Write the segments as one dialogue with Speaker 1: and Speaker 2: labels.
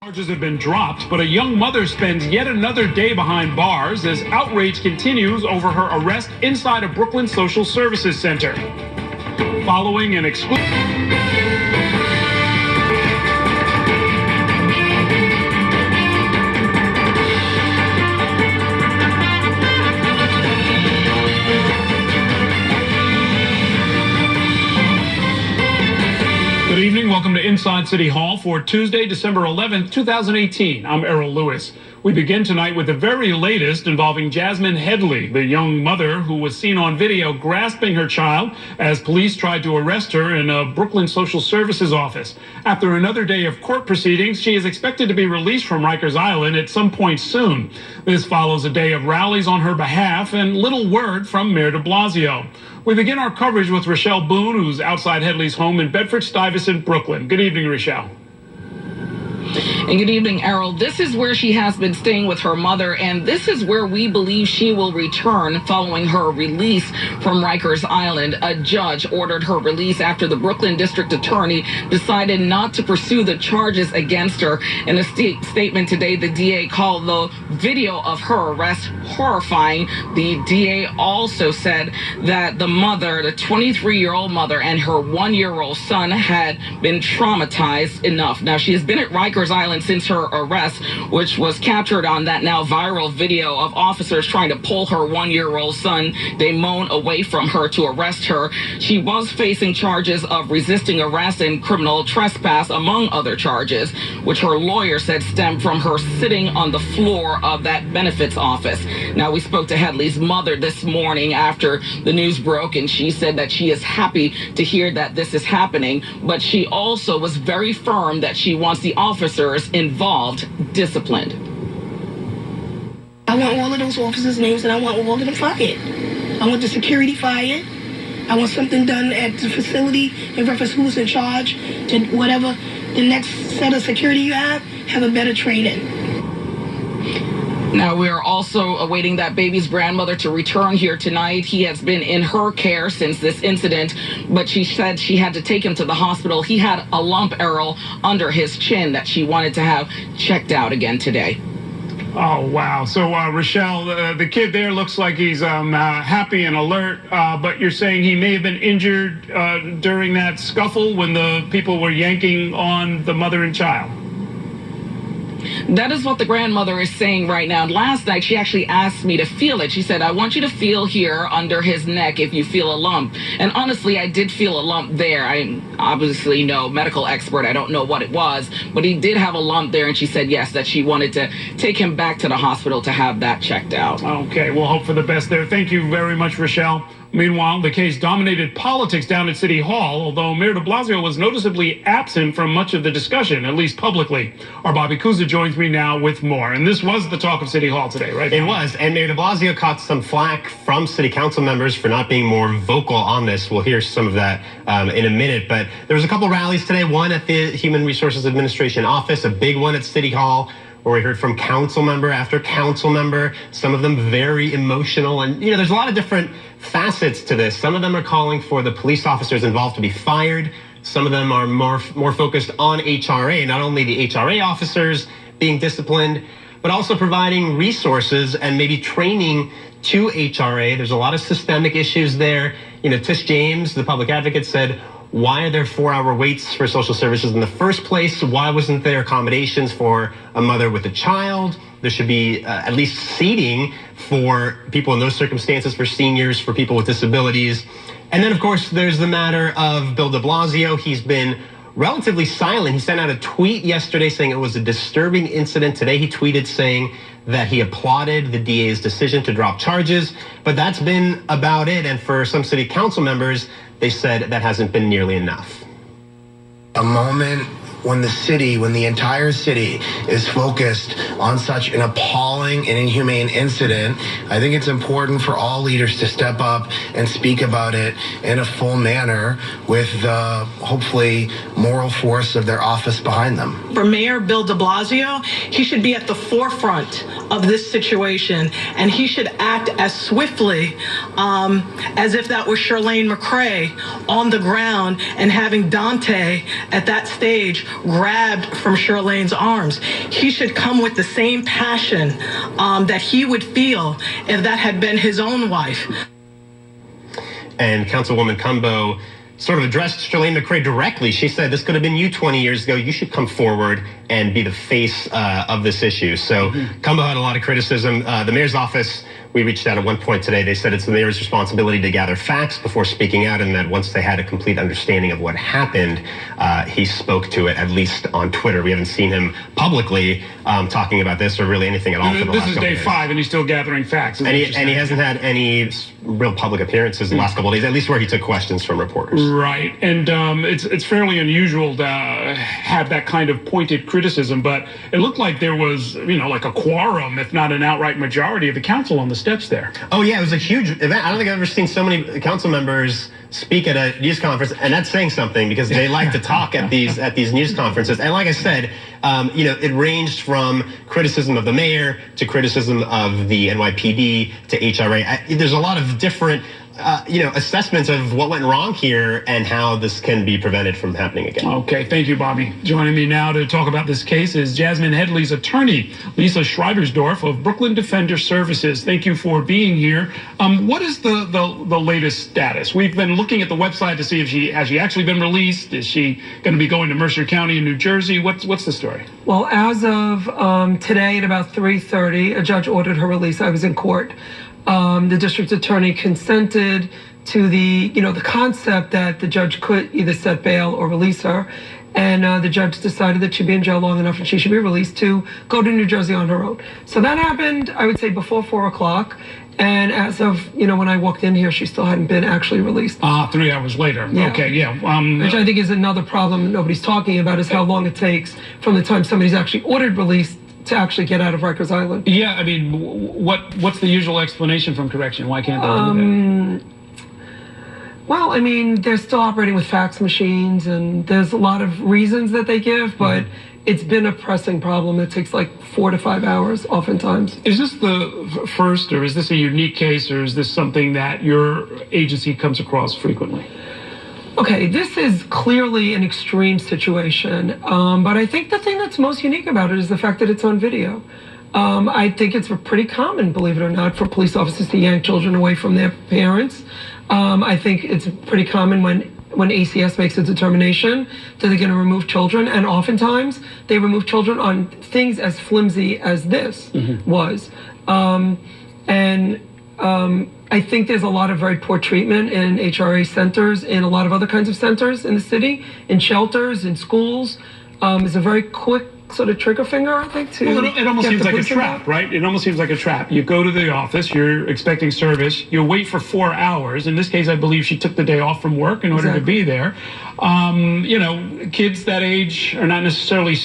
Speaker 1: Charges have been dropped, but a young mother spends yet another day behind bars as outrage continues over her arrest inside a Brooklyn Social Services Center. Following an exclusive... Good evening. Welcome to Inside City Hall for Tuesday, December 11th, 2018. I'm Errol Lewis. We begin tonight with the very latest involving Jazmine Heatley, the young mother who was seen on video grasping her child as police tried to arrest her in a Brooklyn Social Services office. After another day of court proceedings, she is expected to be released from Rikers Island at some point soon. This follows a day of rallies on her behalf and little word from Mayor de Blasio. We begin our coverage with Rochelle Boone, who's outside Heatley's home in Bedford-Stuyvesant, Brooklyn. Good evening, Rochelle.
Speaker 2: And good evening, Errol. This is where she has been staying with her mother, and this is where we believe she will return following her release from Rikers Island. A judge ordered her release after the Brooklyn District Attorney decided not to pursue the charges against her. In a statement today, the DA called the video of her arrest horrifying. The DA also said that the mother, the 23-year-old mother, and her 1-year-old son had been traumatized enough. Now, she has been at Rikers Island since her arrest, which was captured on that now viral video of officers trying to pull her 1-year-old son, Damone, away from her to arrest her. She was facing charges of resisting arrest and criminal trespass, among other charges, which her lawyer said stemmed from her sitting on the floor of that benefits office. Now, we spoke to Heatley's mother this morning after the news broke, and she said that she is happy to hear that this is happening, but she also was very firm that she wants the officers involved disciplined.
Speaker 3: I want all of those officers' names, and I want all of them fired. I want the security fired. I want something done at the facility in reference to who's in charge, to whatever the next set of security you have a better training.
Speaker 2: Now, we are also awaiting that baby's grandmother to return here tonight. He has been in her care since this incident, but she said she had to take him to the hospital. He had a lump, Errol, under his chin that she wanted to have checked out again today.
Speaker 1: Oh, wow. So, Rochelle, the kid there looks like he's happy and alert, but you're saying he may have been injured during that scuffle when the people were yanking on the mother and child?
Speaker 2: That is what the grandmother is saying right now. Last night, she actually asked me to feel it. She said, I want you to feel here under his neck if you feel a lump. And honestly, I did feel a lump there. I'm obviously no medical expert. I don't know what it was, but he did have a lump there. And she said, yes, that she wanted to take him back to the hospital to have that checked out.
Speaker 1: Okay, we'll hope for the best there. Thank you very much, Rochelle. Meanwhile, the case dominated politics down at City Hall, although Mayor de Blasio was noticeably absent from much of the discussion, at least publicly. Our Bobby Kuza joins me now with more. And this was the talk of City Hall today, right?
Speaker 4: It was. And Mayor de Blasio caught some flack from city council members for not being more vocal on this. We'll hear some of that in a minute. But there was a couple rallies today, one at the Human Resources Administration office, a big one at City Hall, where we heard from council member after council member, some of them very emotional. And, you know, there's a lot of different facets to this. Some of them are calling for the police officers involved to be fired. Some of them are more focused on HRA, not only the HRA officers being disciplined, but also providing resources and maybe training to HRA. There's a lot of systemic issues there. You know, Tish James, the public advocate, said, why are there 4-hour waits for social services in the first place? Why wasn't there accommodations for a mother with a child? There should be at least seating for people in those circumstances, for seniors, for people with disabilities. And then, of course, there's the matter of Bill de Blasio. He's been relatively silent. He sent out a tweet yesterday saying it was a disturbing incident. Today he tweeted saying that he applauded the DA's decision to drop charges, but that's been about it. And for some city council members, they said that hasn't been nearly enough.
Speaker 5: A moment when the entire city is focused on such an appalling and inhumane incident, I think it's important for all leaders to step up and speak about it in a full manner with the, hopefully, moral force of their office behind them.
Speaker 6: For Mayor Bill de Blasio, he should be at the forefront of this situation, and he should act as swiftly as if that was Charlene McRae on the ground and having Dante at that stage grabbed from Charlene's arms. He should come with the same passion that he would feel if that had been his own wife.
Speaker 4: And Councilwoman Cumbo sort of addressed Charlene McRae directly. She said, this could have been you 20 years ago. You should come forward and be the face of this issue. So Cumbo had a lot of criticism. The mayor's office, we reached out at one point today. They said it's the mayor's responsibility to gather facts before speaking out, and that once they had a complete understanding of what happened, he spoke to it, at least on Twitter. We haven't seen him publicly talking about this or really anything at all for the last couple of days.
Speaker 1: This is day 5, and he's still gathering facts.
Speaker 4: And he hasn't had any real public appearances the last couple of days, at least where he took questions from reporters.
Speaker 1: Right, and it's fairly unusual to have that kind of pointed criticism, but it looked like there was, like a quorum, if not an outright majority of the council on the steps there.
Speaker 4: Oh yeah, it was a huge event. I don't think I've ever seen so many council members speak at a news conference, and that's saying something because they like to talk at these news conferences. And like I said, it ranged from criticism of the mayor to criticism of the NYPD to HRA. There's a lot of different assessments of what went wrong here and how this can be prevented from happening again.
Speaker 1: Okay, thank you, Bobby. Joining me now to talk about this case is Jazmine Heatley's attorney, Lisa Schreibersdorf of Brooklyn Defender Services. Thank you for being here. What is the latest status? We've been looking at the website to see if she actually been released. Is she going to be going to Mercer County in New Jersey? What's the story?
Speaker 7: Well, as of today at about 3:30, a judge ordered her release. I was in court. The district attorney consented to the concept that the judge could either set bail or release her. And the judge decided that she'd be in jail long enough and she should be released to go to New Jersey on her own. So that happened, I would say, before 4 o'clock. And as of, when I walked in here, she still hadn't been actually released.
Speaker 1: 3 hours later.
Speaker 7: Yeah.
Speaker 1: Okay, yeah.
Speaker 7: Which I think is another problem nobody's talking about, is how long it takes from the time somebody's actually ordered released to actually get out of Rikers Island.
Speaker 1: Yeah, I mean, what's the usual explanation from correction? Why can't they do that?
Speaker 7: Well, I mean, they're still operating with fax machines, and there's a lot of reasons that they give, but it's been a pressing problem. It takes like 4 to 5 hours oftentimes.
Speaker 1: Is this the first, or is this a unique case, or is this something that your agency comes across frequently?
Speaker 7: Okay, this is clearly an extreme situation, but I think the thing that's most unique about it is the fact that it's on video. I think it's pretty common, believe it or not, for police officers to yank children away from their parents. I think it's pretty common when ACS makes a determination that they're going to remove children, and oftentimes they remove children on things as flimsy as this was. I think there's a lot of very poor treatment in HRA centers, in a lot of other kinds of centers in the city, in shelters, in schools. It's a very quick sort of trigger finger, I think, to
Speaker 1: Well, it almost seems like a trap, right? It almost seems like a trap. You go to the office, you're expecting service, you wait for 4 hours. In this case, I believe she took the day off from work in order to be there. Kids that age are not necessarily,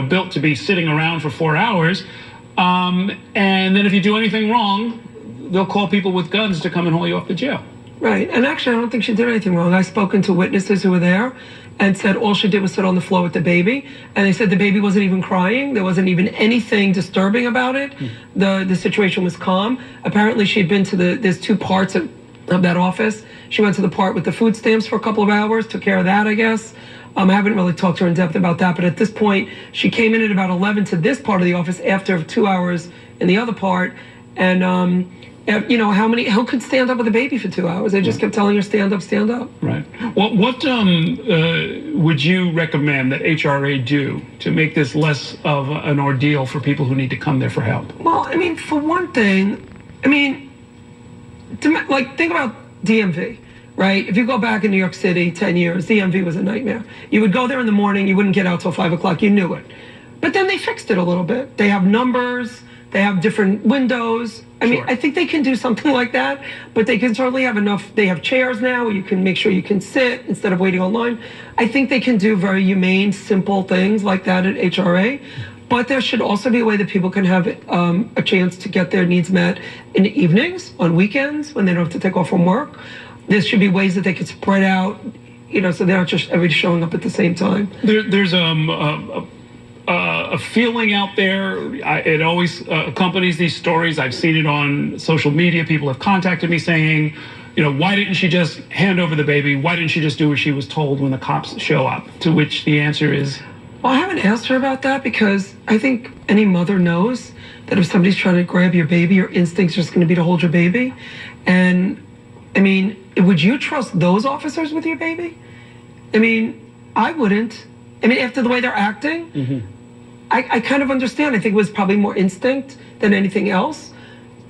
Speaker 1: built to be sitting around for 4 hours. And then if you do anything wrong, they'll call people with guns to come and haul you off to jail.
Speaker 7: Right, and actually I don't think she did anything wrong. I've spoken to witnesses who were there and said all she did was sit on the floor with the baby, and they said the baby wasn't even crying. There wasn't even anything disturbing about it. The situation was calm. Apparently she had been to there's 2 parts of that office. She went to the part with the food stamps for a couple of hours, took care of that, I guess. I haven't really talked to her in depth about that, but at this point she came in at about 11 to this part of the office after 2 hours in the other part, and who could stand up with a baby for 2 hours? They just kept telling her, stand up, stand up.
Speaker 1: Right. What would you recommend that HRA do to make this less of an ordeal for people who need to come there for help?
Speaker 7: Well, I mean, for one thing, think about DMV, right? If you go back in New York City 10 years, DMV was a nightmare. You would go there in the morning, you wouldn't get out till 5 o'clock, you knew it. But then they fixed it a little bit. They have numbers, they have different windows. I think they can do something like that, but they can certainly have enough. They have chairs now where you can make sure you can sit instead of waiting online. I think they can do very humane, simple things like that at HRA, but there should also be a way that people can have a chance to get their needs met in the evenings, on weekends, when they don't have to take off from work. There should be ways that they could spread out, so they're not just everybody showing up at the same time.
Speaker 1: There's a feeling out there. It always accompanies these stories. I've seen it on social media. People have contacted me saying, why didn't she just hand over the baby? Why didn't she just do what she was told when the cops show up? To which the answer is,
Speaker 7: well, I haven't asked her about that because I think any mother knows that if somebody's trying to grab your baby, your instinct's just going to be to hold your baby. And I mean, would you trust those officers with your baby? I mean, I wouldn't. I mean, after the way they're acting, I kind of understand. I think it was probably more instinct than anything else.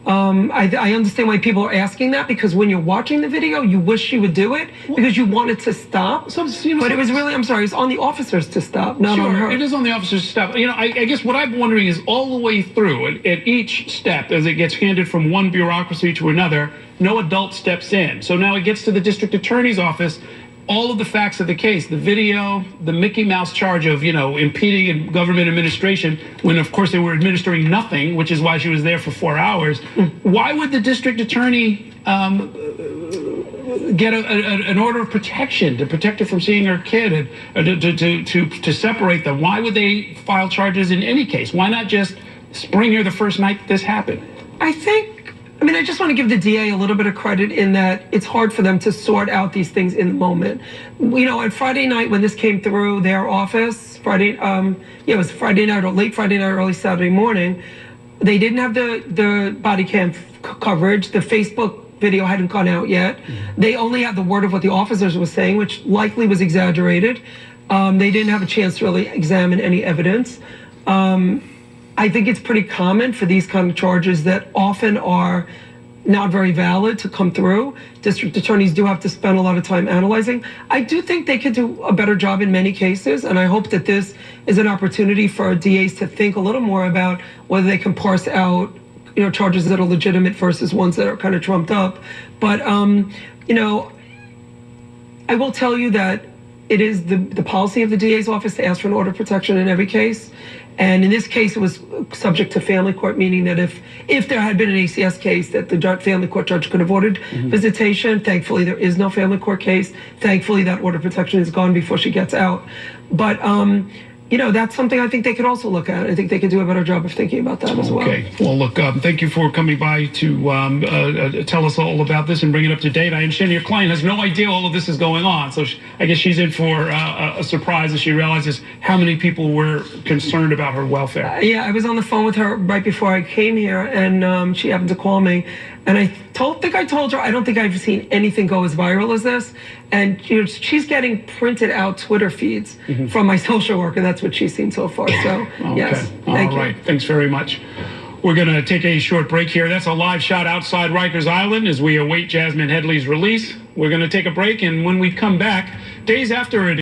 Speaker 7: I understand why people are asking that, because when you're watching the video, you wish she would do it because you want it to stop. But it was really, I'm sorry, it's on the officers to stop, not on her.
Speaker 1: It is on the officers to stop. I guess what I'm wondering is all the way through, at each step, as it gets handed from one bureaucracy to another, no adult steps in. So now it gets to the district attorney's office. All of the facts of the case, the video, the Mickey Mouse charge of, impeding in government administration, when of course they were administering nothing, which is why she was there for 4 hours. Why would the district attorney get an order of protection to protect her from seeing her kid and to separate them? Why would they file charges in any case? Why not just spring her the first night that this happened?
Speaker 7: I just want to give the DA a little bit of credit in that it's hard for them to sort out these things in the moment. On Friday night when this came through their office, it was Friday night or late Friday night, early Saturday morning, they didn't have the body cam coverage. The Facebook video hadn't gone out yet. They only had the word of what the officers were saying, which likely was exaggerated. They didn't have a chance to really examine any evidence. I think it's pretty common for these kind of charges that often are not very valid to come through. District attorneys do have to spend a lot of time analyzing. I do think they could do a better job in many cases, and I hope that this is an opportunity for DAs to think a little more about whether they can parse out, charges that are legitimate versus ones that are kind of trumped up. But, I will tell you that it is the policy of the DA's office to ask for an order of protection in every case. And in this case, it was subject to family court, meaning that if there had been an ACS case, that the family court judge could have ordered visitation. Thankfully, there is no family court case. Thankfully, that order of protection is gone before she gets out. But, that's something I think they could also look at. I think they could do a better job of thinking about that as well.
Speaker 1: Okay. Well, look, thank you for coming by to tell us all about this and bring it up to date. I understand your client has no idea all of this is going on, so I guess she's in for a surprise as she realizes how many people were concerned about her welfare.
Speaker 7: I was on the phone with her right before I came here, and she happened to call me. And I think I told her, I don't think I've seen anything go as viral as this. And she's getting printed out Twitter feeds from my social work, and that's what she's seen so far. So,
Speaker 1: okay.
Speaker 7: Yes,
Speaker 1: All right. Thanks very much. We're going to take a short break here. That's a live shot outside Rikers Island as we await Jazmine Heatley's release. We're going to take a break, and when we come back, days after it